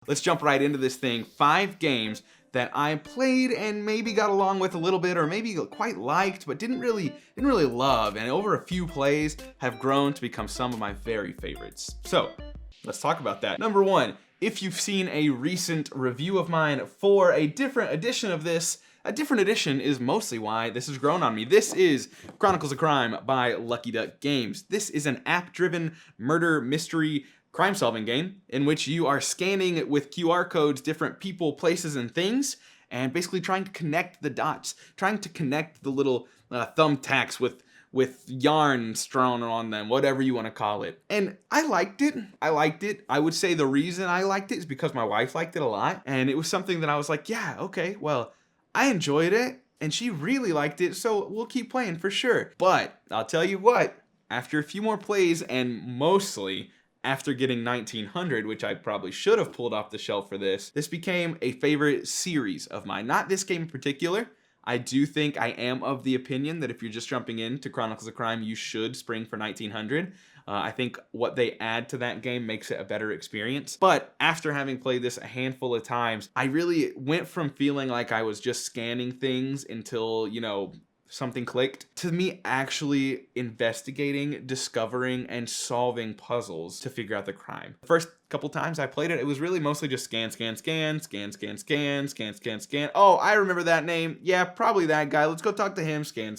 Let's jump right into this thing. 5 games that I played and maybe got along with a little bit, or maybe quite liked, but didn't really love, and over a few plays have grown to become some of my very favorites. So let's talk about that. Number 1, if you've seen a recent review of mine for a different edition of this, a different edition is mostly why this has grown on me. This is Chronicles of Crime by Lucky Duck Games. This is an app-driven murder mystery crime-solving game in which you are scanning with QR codes different people, places, and things, and basically trying to connect the dots, trying to connect the little thumbtacks with yarn strewn on them, whatever you want to call it. And I liked it. I would say the reason I liked it is because my wife liked it a lot, and it was something that I was like, yeah, okay, well, I enjoyed it, and she really liked it, so we'll keep playing for sure. But I'll tell you what, after a few more plays, and mostly after getting 1900, which I probably should have pulled off the shelf for this became a favorite series of mine. Not this game in particular. I do think I am of the opinion that if you're just jumping into Chronicles of Crime, you should spring for 1900. I think what they add to that game makes it a better experience. But after having played this a handful of times, I really went from feeling like I was just scanning things until, something clicked, to me actually investigating, discovering, and solving puzzles to figure out the crime. The first couple times I played it, it was really mostly just scan. Oh, I remember that name. Yeah, probably that guy. Let's go talk to him. Scan,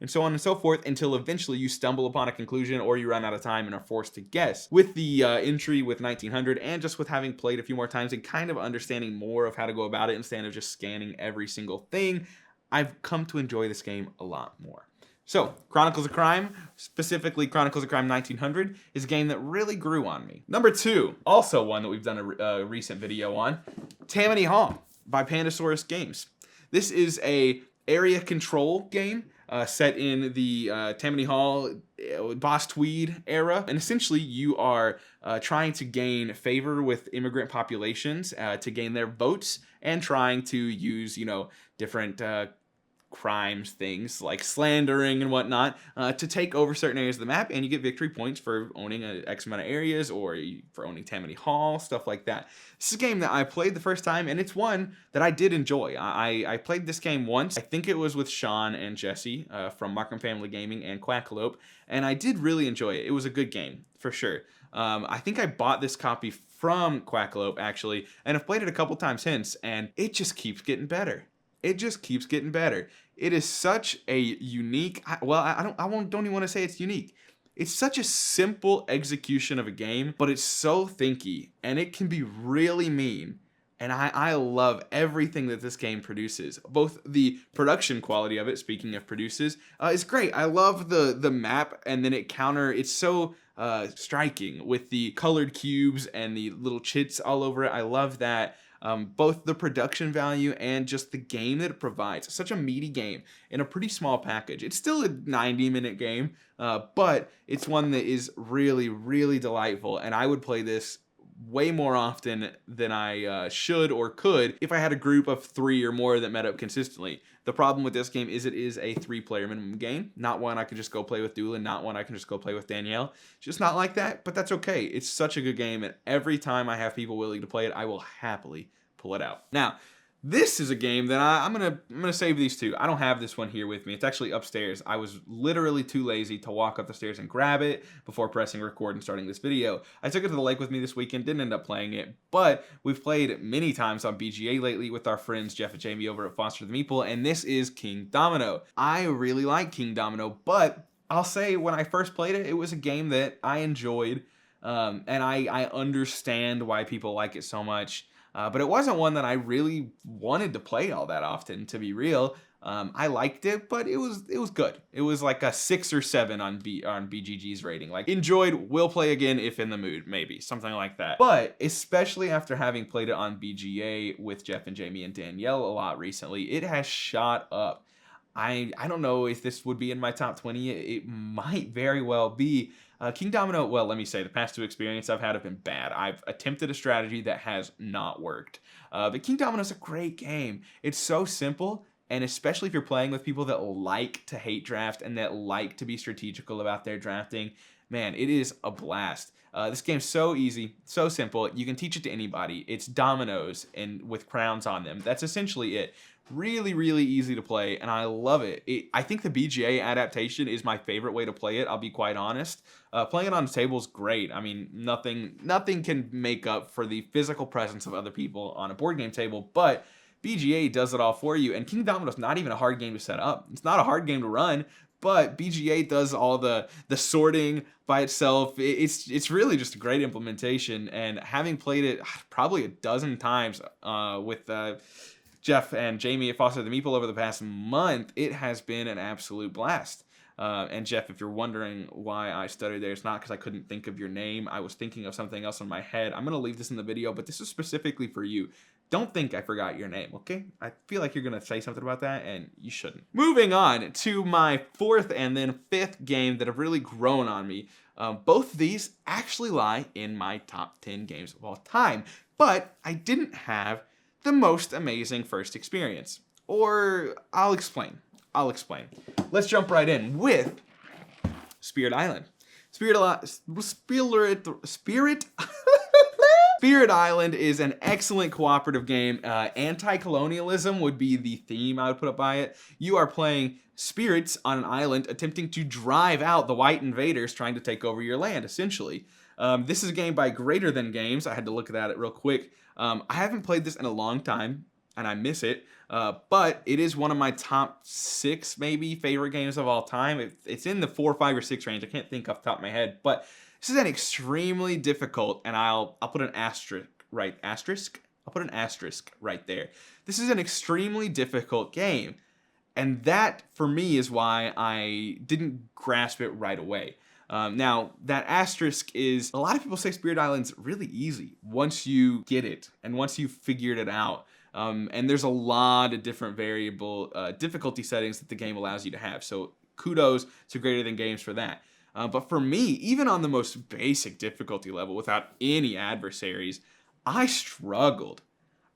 and so on and so forth, until eventually you stumble upon a conclusion or you run out of time and are forced to guess. With the entry with 1900, and just with having played a few more times and kind of understanding more of how to go about it instead of just scanning every single thing, I've come to enjoy this game a lot more. So, Chronicles of Crime, specifically Chronicles of Crime 1900, is a game that really grew on me. Number 2, also one that we've done a recent video on, Tammany Hall by Pandasaurus Games. This is a area control game set in the Tammany Hall Boss Tweed era, and essentially you are trying to gain favor with immigrant populations to gain their votes, and trying to use different crimes, things like slandering and whatnot, to take over certain areas of the map, and you get victory points for owning an X amount of areas, or for owning Tammany Hall, stuff like that. This is a game that I played the first time, and it's one that I did enjoy. I played this game once. I think it was with Sean and Jesse from Markham Family Gaming and Quackalope, and I did really enjoy it. It was a good game, for sure. I think I bought this copy from Quackalope, actually, and I've played it a couple times since, and it just keeps getting better. It just keeps getting better. It is such a unique, don't even want to say it's unique. It's such a simple execution of a game, but it's so thinky, and it can be really mean. And I love everything that this game produces. Both the production quality of it, speaking of produces, is great. I love the map, and then it's so striking with the colored cubes and the little chits all over it. I love that. Both the production value and just the game that it provides. Such a meaty game in a pretty small package. It's still a 90-minute game, but it's one that is really, really delightful, and I would play this way more often than I should or could if I had a group of 3 or more that met up consistently. The problem with this game is it is a 3-player minimum game, not one I could just go play with Doolin, not one I can just go play with Danielle. It's just not like that, but that's okay. It's such a good game, and every time I have people willing to play it, I will happily pull it out. Now, this is a game that I'm gonna save these two. I don't have this one here with me. It's actually upstairs. I was literally too lazy to walk up the stairs and grab it before pressing record and starting this video. I took it to the lake with me this weekend, didn't end up playing it, but we've played many times on BGA lately with our friends Jeff and Jamie over at Foster the Meeple, and this is King Domino. I really like King Domino, but I'll say when I first played it, it was a game that I enjoyed, and I understand why people like it so much. But it wasn't one that I really wanted to play all that often, to be real. I liked it, but it was good. It was like a 6 or 7 on BGG's rating. Like, enjoyed, will play again if in the mood, maybe something like that. But especially after having played it on BGA with Jeff and Jamie and Danielle a lot recently, it has shot up. I don't know if this would be in my top 20. It might very well be. King Domino, well, let me say, the past 2 experiences I've had have been bad. I've attempted a strategy that has not worked. But King Domino is a great game. It's so simple, and especially if you're playing with people that like to hate draft and that like to be strategical about their drafting, man, it is a blast. This game's so easy, so simple. You can teach it to anybody. It's dominoes and with crowns on them. That's essentially it. Really, really easy to play, and I love it. I think the BGA adaptation is my favorite way to play it. I'll be quite honest. Playing it on the table is great. I mean, nothing can make up for the physical presence of other people on a board game table, but BGA does it all for you. And King Domino's not even a hard game to set up. It's not a hard game to run, but BGA does all the sorting by itself. It's really just a great implementation. And having played it probably a dozen times with Jeff and Jamie at Foster the Meeple over the past month, it has been an absolute blast. And Jeff, if you're wondering why I stuttered there, it's not because I couldn't think of your name. I was thinking of something else in my head. I'm going to leave this in the video, but this is specifically for you. Don't think I forgot your name, okay? I feel like you're going to say something about that, and you shouldn't. Moving on to my fourth and then fifth game that have really grown on me. Both of these actually lie in my top 10 games of all time, but I didn't have the most amazing first experience. Or I'll explain. Let's jump right in with Spirit Island. Spirit Island is an excellent cooperative game. Anti-colonialism would be the theme I would put up by it. You are playing spirits on an island attempting to drive out the white invaders trying to take over your land, essentially. This is a game by Greater Than Games. I had to look at it real quick. I haven't played this in a long time, and I miss it. But it is one of my top 6, maybe, favorite games of all time. It's in the 4, 5, or 6 range. I can't think off the top of my head. But this is an extremely difficult, and I'll put an asterisk right. I'll put an asterisk right there. This is an extremely difficult game, and that for me is why I didn't grasp it right away. Now, that asterisk is, a lot of people say Spirit Island's really easy once you get it and once you've figured it out. And there's a lot of different variable difficulty settings that the game allows you to have. So kudos to Greater Than Games for that. But for me, even on the most basic difficulty level without any adversaries, I struggled.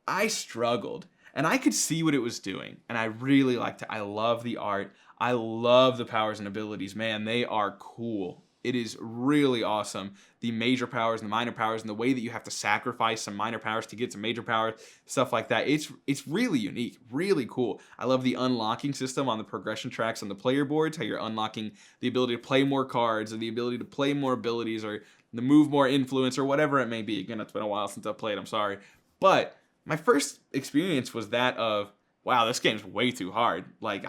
And I could see what it was doing. And I really liked it. I love the art. I love the powers and abilities. Man, they are cool. It is really awesome. The major powers and the minor powers and the way that you have to sacrifice some minor powers to get some major powers, stuff like that. It's really unique, really cool. I love the unlocking system on the progression tracks on the player boards, how you're unlocking the ability to play more cards or the ability to play more abilities or to move more influence or whatever it may be. Again, it's been a while since I've played, I'm sorry. But my first experience was that of, wow, this game's way too hard. Like,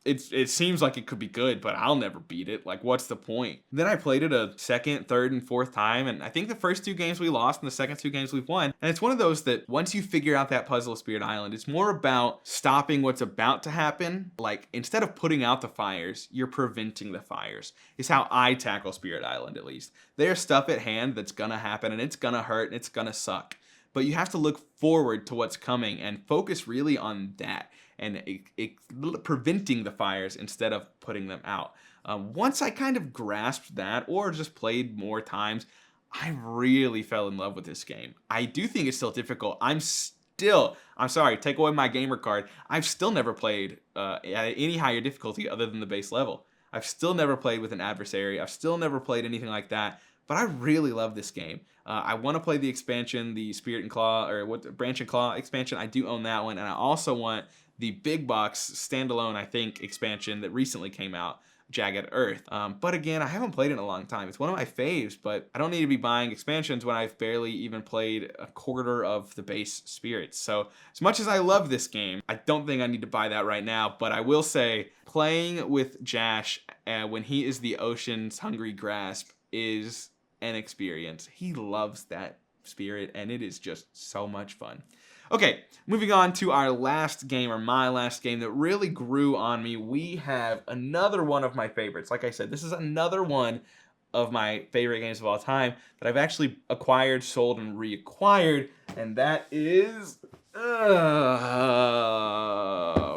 it seems like it could be good, but I'll never beat it. Like, what's the point? Then I played it a second, third, and fourth time, and I think the first 2 games we lost and the second 2 games we've won. And it's one of those that once you figure out that puzzle of Spirit Island, it's more about stopping what's about to happen. Like, instead of putting out the fires, you're preventing the fires, is how I tackle Spirit Island, at least. There's stuff at hand that's gonna happen, and it's gonna hurt, and it's gonna suck. But you have to look forward to what's coming and focus really on that and preventing the fires instead of putting them out. Once I kind of grasped that or just played more times, I really fell in love with this game. I do think it's still difficult. I'm sorry, take away my gamer card. I've still never played at any higher difficulty other than the base level. I've still never played with an adversary. I've still never played anything like that. But I really love this game. I want to play the expansion, the Spirit and Claw, or Branch and Claw expansion. I do own that one. And I also want the big box standalone, I think, expansion that recently came out, Jagged Earth. But again, I haven't played it in a long time. It's one of my faves, but I don't need to be buying expansions when I've barely even played a quarter of the base Spirits. So as much as I love this game, I don't think I need to buy that right now. But I will say, playing with Jash when he is the ocean's hungry grasp is an experience. He loves that spirit, and it is just so much fun. Okay, moving on to our last game, or my last game that really grew on me. We have another one of my favorites. Like I said, this is another one of my favorite games of all time that I've actually acquired, sold, and reacquired, and that is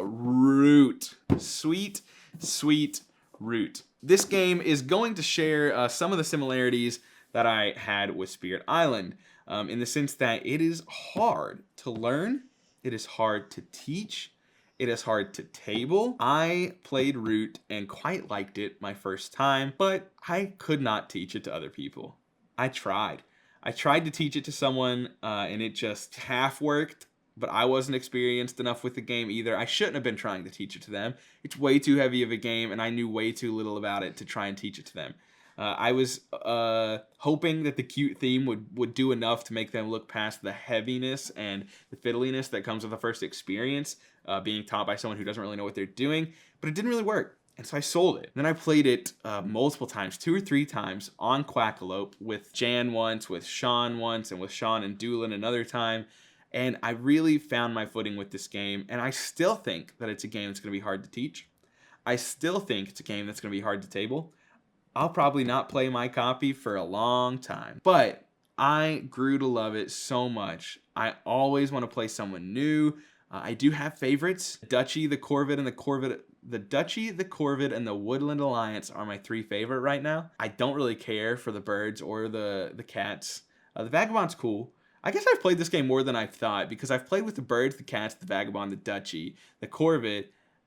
Root. Sweet, sweet Root. This game is going to share some of the similarities that I had with Spirit Island, in the sense that it is hard to learn, it is hard to teach, it is hard to table. I played Root and quite liked it my first time, but I could not teach it to other people. I tried. I tried to teach it to someone, and it just half worked, but I wasn't experienced enough with the game either. I shouldn't have been trying to teach it to them. It's way too heavy of a game, and I knew way too little about it to try and teach it to them. I was hoping that the cute theme would do enough to make them look past the heaviness and the fiddliness that comes with the first experience, being taught by someone who doesn't really know what they're doing, but it didn't really work. And so I sold it. Then I played it multiple times, 2 or 3 times on Quackalope with Jan once, with Sean once, and with Sean and Doolin another time. And I really found my footing with this game. And I still think that it's a game that's going to be hard to teach. I still think it's a game that's going to be hard to table. I'll probably not play my copy for a long time. But I grew to love it so much. I always want to play someone new. I do have favorites. Duchy, the Corvid, and the Corvid. The Duchy, the Corvid, and the Woodland Alliance are my 3 favorite right now. I don't really care for the birds or the cats. The Vagabond's cool. I guess I've played this game more than I thought because I've played with the birds, the cats, the Vagabond, the Duchy, the Corvid,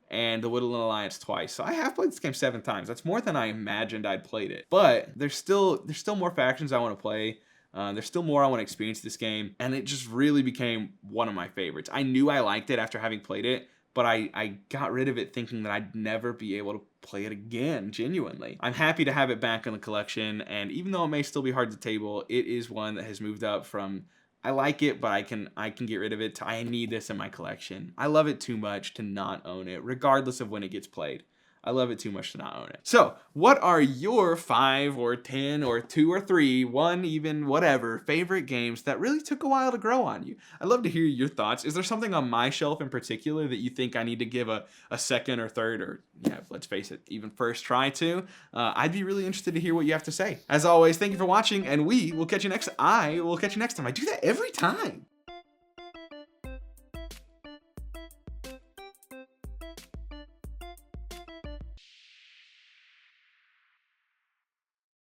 and the Woodland Alliance twice. So I have played this game 7 times. That's more than I imagined I'd played it. But there's still more factions I want to play. There's still more I want to experience this game, and it just really became one of my favorites. I knew I liked it after having played it, but I got rid of it thinking that I'd never be able to play it again, genuinely. I'm happy to have it back in the collection, and even though it may still be hard to table, it is one that has moved up from I like it, but I can get rid of it to I need this in my collection. I love it too much to not own it, regardless of when it gets played. I love it too much to not own it. So, what are your 5 or 10 or 2 or 3, 1 even, whatever, favorite games that really took a while to grow on you? I'd love to hear your thoughts. Is there something on my shelf in particular that you think I need to give a second or third or, yeah, let's face it, even first try to? I'd be really interested to hear what you have to say. As always, thank you for watching, and we will catch you next. I will catch you next time. I do that every time.